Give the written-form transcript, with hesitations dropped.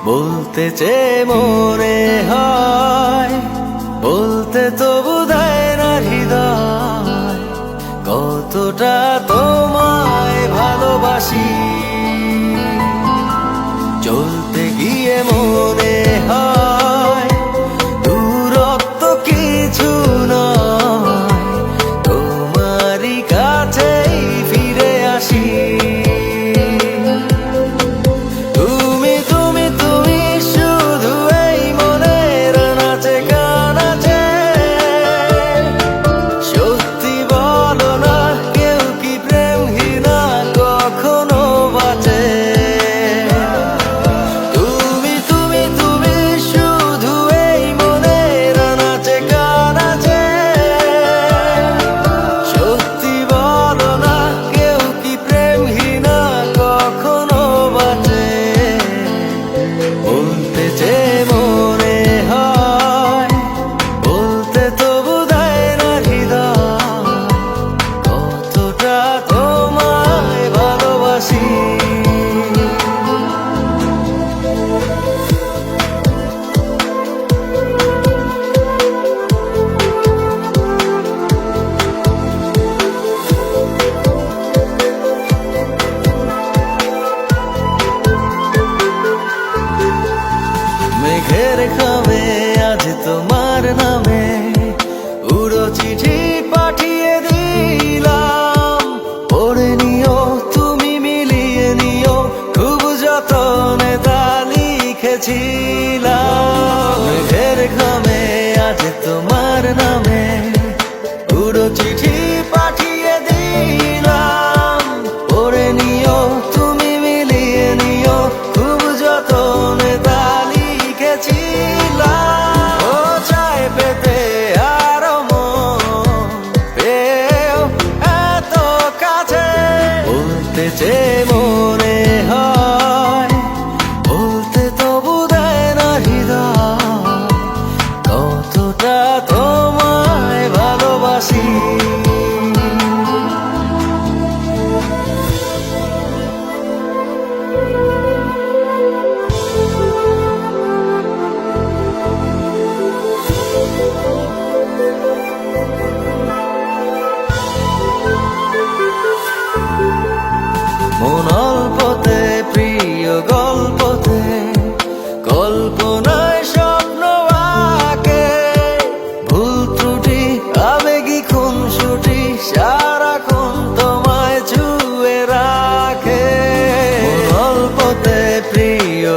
বলতে চেয়ে মনে হয়, বলতে তবু দেয় না হৃদয়, কতটা তোমায় ভালোবাসি। চলতে গিয়ে মনে হয় দূরত্ব কিছু নয়, তোমারই কাছেই ফিরে আসি। মেঘের খামে আজ তোমার নামে উড়ো চিঠি পাঠিয়ে দিলাম, পড়ে নিও তুমি মিলিয়ে নিও, খুব যতনে তা লিখেছিলাম। মেঘের খামে আজ তোমার নামে উড়ো চিঠি পাঠিয়ে দিলাম, পড়ে নিও তুমি মিলিয়ে নিও, খুব যতনে তা ও চায় পেতে আরো মন পেও এত কাছে। বলতে চেয়ে মনে হয়, বলতে তবু দেয় না হৃদয়, কতটা তোমায় ভালোবাসি। মন অল্পতে প্রিয় গল্পতে, কল্পনায় স্বপ্ন আঁকে, ভুল ত্রুটি আবেগী খুনসুটি সারাক্ষণ তোমায় ছুঁয়ে রাখে। মন অল্পতে প্রিয়